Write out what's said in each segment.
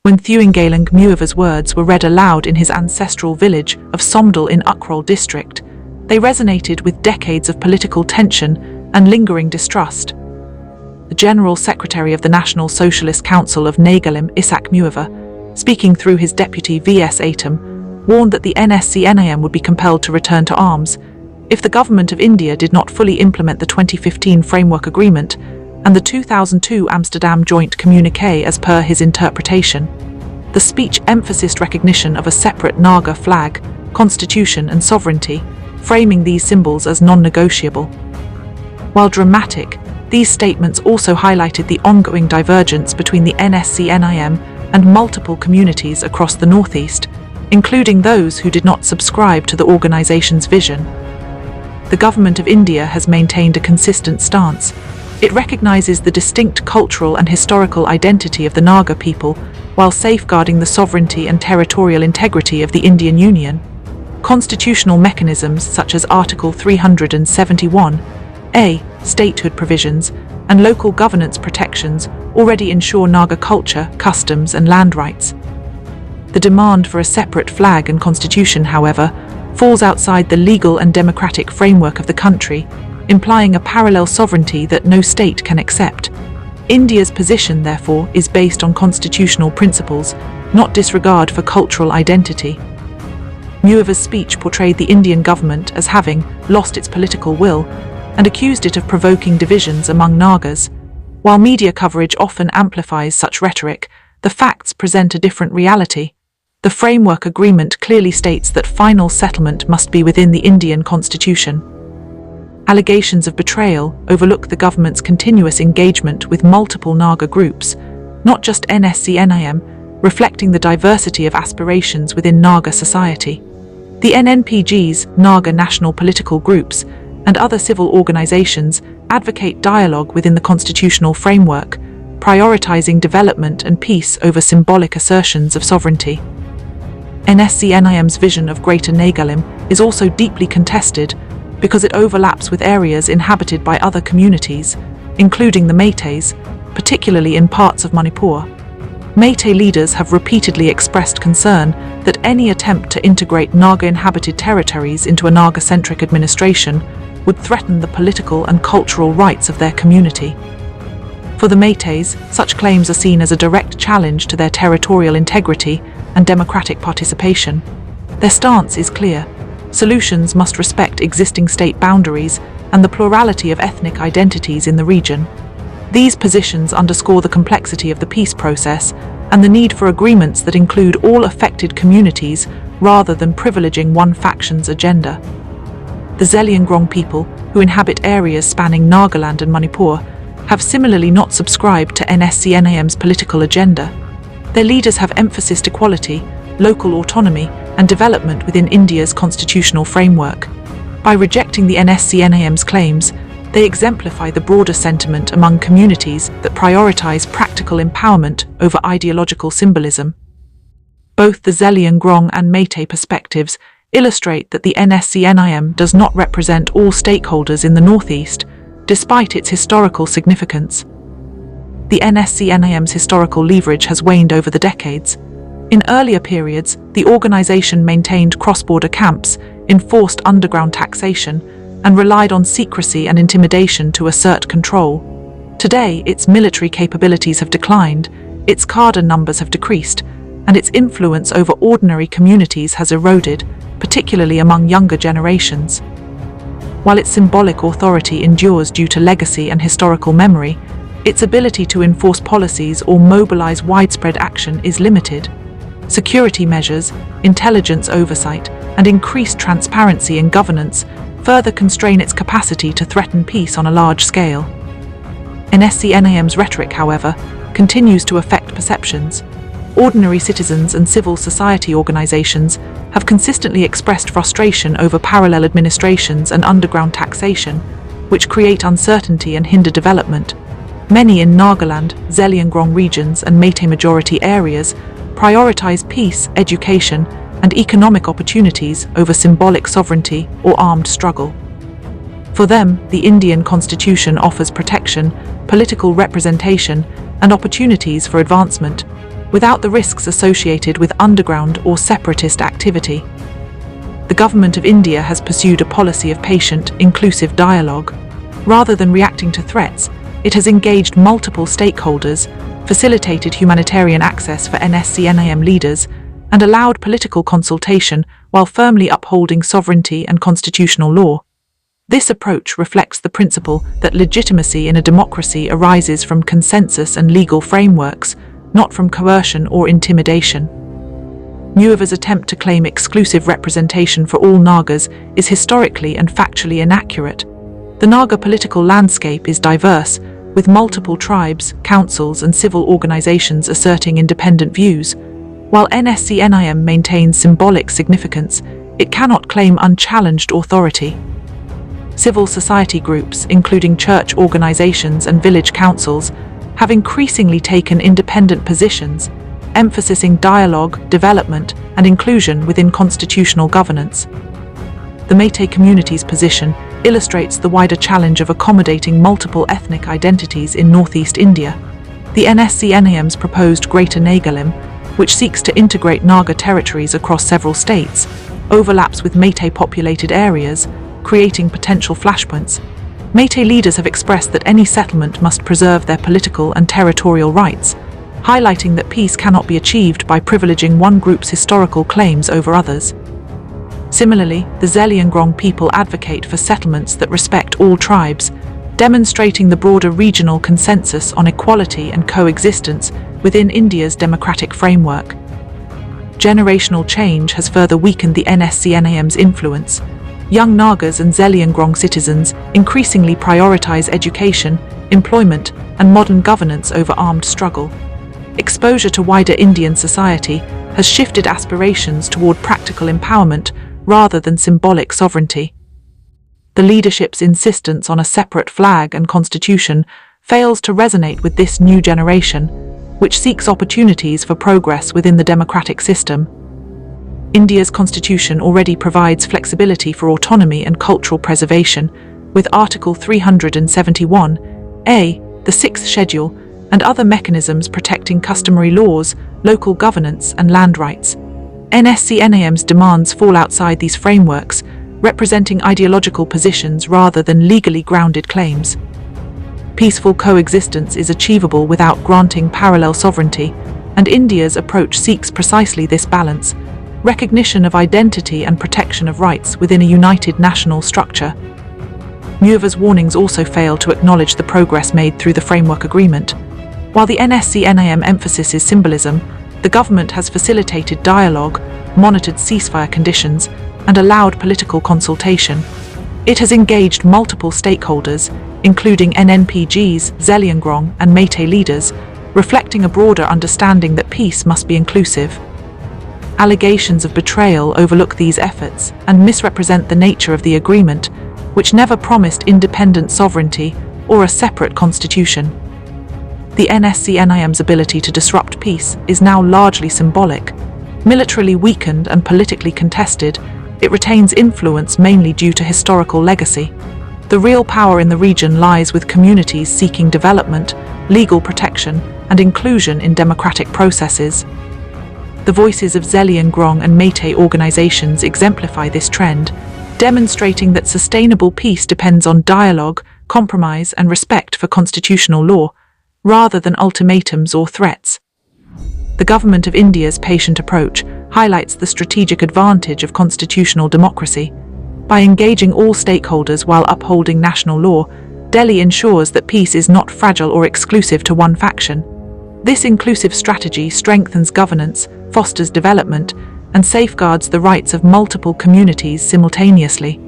When Thuingaleng Muivah's words were read aloud in his ancestral village of Somdal in Ukrol district, they resonated with decades of political tension and lingering distrust. The General Secretary of the National Socialist Council of Nagalim, Nscm Muivah, speaking through his deputy VS Atem, warned that the NSCN-IM would be compelled to return to arms if the government of India did not fully implement the 2015 Framework Agreement and the 2002 Amsterdam Joint Communiqué as per his interpretation. The speech emphasized recognition of a separate Naga flag, constitution and sovereignty, framing these symbols as non-negotiable. While dramatic, these statements also highlighted the ongoing divergence between the NSCN-IM and multiple communities across the Northeast, including those who did not subscribe to the organization's vision. The government of India has maintained a consistent stance. It recognizes the distinct cultural and historical identity of the Naga people while safeguarding the sovereignty and territorial integrity of the Indian Union. Constitutional mechanisms such as Article 371A, statehood provisions, and local governance protections already ensure Naga culture, customs, and land rights. The demand for a separate flag and constitution, however, falls outside the legal and democratic framework of the country, implying a parallel sovereignty that no state can accept. India's position, therefore, is based on constitutional principles, not disregard for cultural identity. Muivah's speech portrayed the Indian government as having lost its political will and accused it of provoking divisions among Nagas. While media coverage often amplifies such rhetoric, the facts present a different reality. The Framework Agreement clearly states that final settlement must be within the Indian constitution. Allegations of betrayal overlook the government's continuous engagement with multiple Naga groups, not just NSCN-IM, reflecting the diversity of aspirations within Naga society. The NNPGs, Naga national political groups, and other civil organizations advocate dialogue within the constitutional framework, prioritizing development and peace over symbolic assertions of sovereignty. NSCN-IM's vision of Greater Nagalim is also deeply contested because it overlaps with areas inhabited by other communities, including the Meiteis, particularly in parts of Manipur. Meitei leaders have repeatedly expressed concern that any attempt to integrate Naga-inhabited territories into a Naga-centric administration would threaten the political and cultural rights of their community. For the Meiteis, such claims are seen as a direct challenge to their territorial integrity and democratic participation. Their stance is clear. Solutions must respect existing state boundaries and the plurality of ethnic identities in the region. These positions underscore the complexity of the peace process and the need for agreements that include all affected communities rather than privileging one faction's agenda. The Zeliangrong people, who inhabit areas spanning Nagaland and Manipur, have similarly not subscribed to NSCN-IM's political agenda. Their leaders have emphasized equality, local autonomy, and development within India's constitutional framework. By rejecting the NSCN-IM's claims, they exemplify the broader sentiment among communities that prioritize practical empowerment over ideological symbolism. Both the Zeliangrong and Meitei perspectives illustrate that the NSCN-IM does not represent all stakeholders in the Northeast, despite its historical significance. The NSCN-IM's historical leverage has waned over the decades. In earlier periods, the organization maintained cross-border camps, enforced underground taxation, and relied on secrecy and intimidation to assert control. Today, its military capabilities have declined, its cadre numbers have decreased, and its influence over ordinary communities has eroded, particularly among younger generations. While its symbolic authority endures due to legacy and historical memory, its ability to enforce policies or mobilize widespread action is limited. Security measures, intelligence oversight, and increased transparency in governance further constrain its capacity to threaten peace on a large scale. NSCN-IM's rhetoric, however, continues to affect perceptions. Ordinary citizens and civil society organizations have consistently expressed frustration over parallel administrations and underground taxation, which create uncertainty and hinder development. Many in Nagaland, Zeliangrong regions, and Meitei majority areas prioritize peace, education, and economic opportunities over symbolic sovereignty or armed struggle. For them, the Indian constitution offers protection, political representation, and opportunities for advancement, without the risks associated with underground or separatist activity. The Government of India has pursued a policy of patient, inclusive dialogue. Rather than reacting to threats, it has engaged multiple stakeholders, facilitated humanitarian access for NSCN-IM leaders, and allowed political consultation while firmly upholding sovereignty and constitutional law. This approach reflects the principle that legitimacy in a democracy arises from consensus and legal frameworks, not from coercion or intimidation. Muivah's attempt to claim exclusive representation for all Nagas is historically and factually inaccurate. The Naga political landscape is diverse, with multiple tribes, councils and civil organizations asserting independent views. While NSCN-IM maintains symbolic significance, it cannot claim unchallenged authority. Civil society groups, including church organizations and village councils, have increasingly taken independent positions, emphasizing dialogue, development, and inclusion within constitutional governance. The Meitei community's position illustrates the wider challenge of accommodating multiple ethnic identities in northeast India. The NSCN-IM's proposed Greater Nagalim, which seeks to integrate Naga territories across several states, overlaps with Meitei-populated areas, creating potential flashpoints. Meitei leaders have expressed that any settlement must preserve their political and territorial rights, highlighting that peace cannot be achieved by privileging one group's historical claims over others. Similarly, the Zeliangrong people advocate for settlements that respect all tribes, demonstrating the broader regional consensus on equality and coexistence within India's democratic framework. Generational change has further weakened the NSCN-IM's influence. Young Nagas and Zeliangrong citizens increasingly prioritize education, employment, and modern governance over armed struggle. Exposure to wider Indian society has shifted aspirations toward practical empowerment rather than symbolic sovereignty. The leadership's insistence on a separate flag and constitution fails to resonate with this new generation, which seeks opportunities for progress within the democratic system. India's constitution already provides flexibility for autonomy and cultural preservation, with Article 371A, the Sixth Schedule, and other mechanisms protecting customary laws, local governance, and land rights. NSCN-IM's demands fall outside these frameworks, representing ideological positions rather than legally grounded claims. Peaceful coexistence is achievable without granting parallel sovereignty, and India's approach seeks precisely this balance: recognition of identity and protection of rights within a united national structure. Muivah's warnings also fail to acknowledge the progress made through the framework agreement. While the NSCN-IM emphasizes symbolism, the government has facilitated dialogue, monitored ceasefire conditions, and allowed political consultation. It has engaged multiple stakeholders, including NNPGs, Zeliangrong, and Meitei leaders, reflecting a broader understanding that peace must be inclusive. Allegations of betrayal overlook these efforts and misrepresent the nature of the agreement, which never promised independent sovereignty or a separate constitution. The NSCN-IM's ability to disrupt peace is now largely symbolic. Militarily weakened and politically contested, it retains influence mainly due to historical legacy. The real power in the region lies with communities seeking development, legal protection, and inclusion in democratic processes. The voices of Zeliangrong and Meitei organizations exemplify this trend, demonstrating that sustainable peace depends on dialogue, compromise, and respect for constitutional law, rather than ultimatums or threats. The Government of India's patient approach highlights the strategic advantage of constitutional democracy. By engaging all stakeholders while upholding national law, Delhi ensures that peace is not fragile or exclusive to one faction. This inclusive strategy strengthens governance, fosters development, and safeguards the rights of multiple communities simultaneously.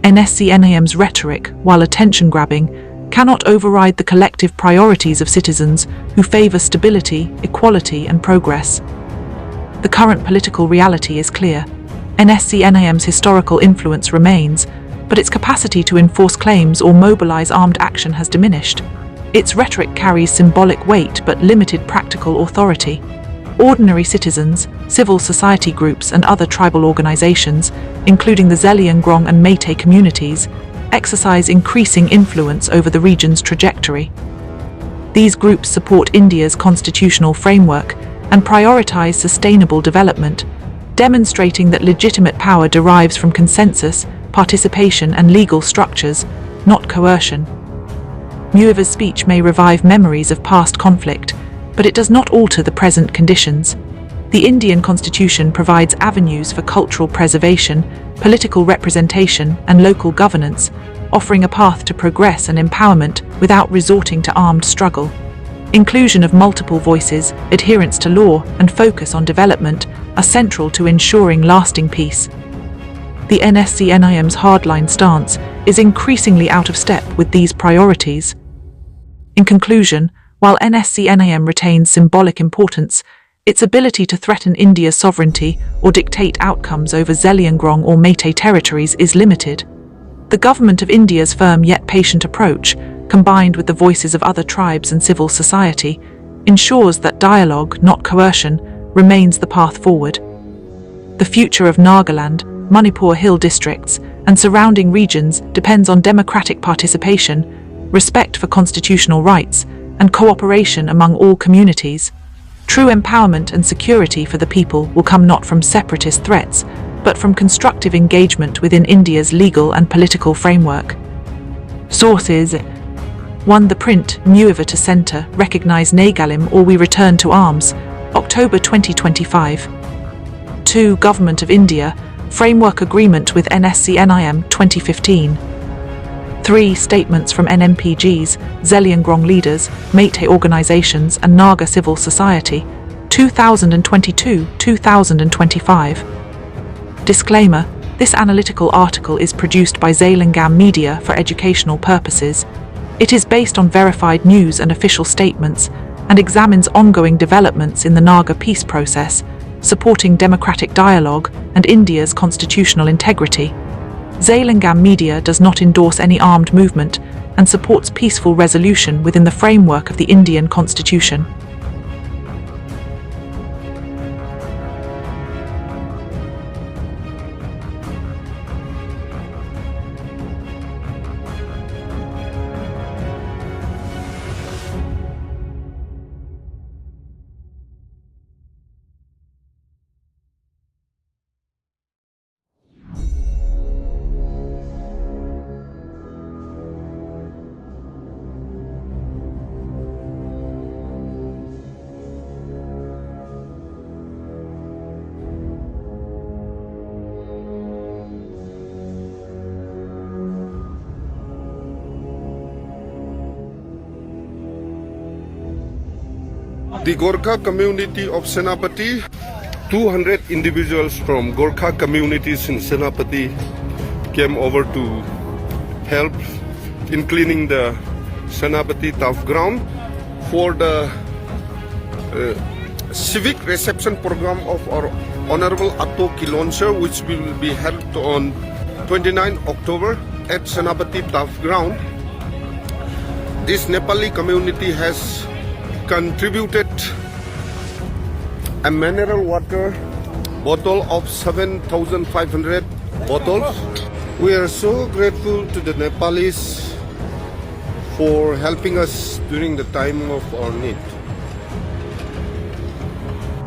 NSCN-IM's rhetoric, while attention-grabbing, cannot override the collective priorities of citizens who favor stability, equality, and progress. The current political reality is clear. NSCN-IM's historical influence remains, but its capacity to enforce claims or mobilize armed action has diminished. Its rhetoric carries symbolic weight but limited practical authority. Ordinary citizens, civil society groups, and other tribal organizations, including the Zeliangrong and Meitei communities, exercise increasing influence over the region's trajectory. These groups support India's constitutional framework, and prioritize sustainable development, demonstrating that legitimate power derives from consensus, participation, and legal structures, not coercion. Muivah's speech may revive memories of past conflict, but it does not alter the present conditions. The Indian constitution provides avenues for cultural preservation, political representation, and local governance, offering a path to progress and empowerment without resorting to armed struggle. Inclusion of multiple voices, adherence to law, and focus on development are central to ensuring lasting peace. The NSCN-IM's hardline stance is increasingly out of step with these priorities. In conclusion, while NSCN-IM retains symbolic importance, its ability to threaten India's sovereignty or dictate outcomes over Zeliangrong or Meitei territories is limited. The Government of India's firm yet patient approach, combined with the voices of other tribes and civil society, ensures that dialogue, not coercion, remains the path forward. The future of Nagaland, Manipur Hill districts, and surrounding regions depends on democratic participation, respect for constitutional rights, and cooperation among all communities. True empowerment and security for the people will come not from separatist threats, but from constructive engagement within India's legal and political framework. Sources: 1. The print, Muivah to Centre, Recognise Nagalim or We Return to Arms, October 2025. 2. Government of India, Framework Agreement with NSCN-IM 2015. 3. Statements from NMPGs, Zeliangrong leaders, Meitei organisations and Naga civil society, 2022-2025. Disclaimer: this analytical article is produced by ZalengamMedia for educational purposes. It is based on verified news and official statements, and examines ongoing developments in the Naga peace process, supporting democratic dialogue and India's constitutional integrity. ZalengamMedia does not endorse any armed movement and supports peaceful resolution within the framework of the Indian Constitution. The Gorkha community of Senapati, 200 individuals from Gorkha communities in Senapati came over to help in cleaning the Senapati tough ground for the civic reception program of our Honorable Atto Kilonser, which will be held on 29 October at Senapati tough ground. This Nepali community has contributed a mineral water bottle of 7,500 bottles. We are so grateful to the Nepalis for helping us during the time of our need.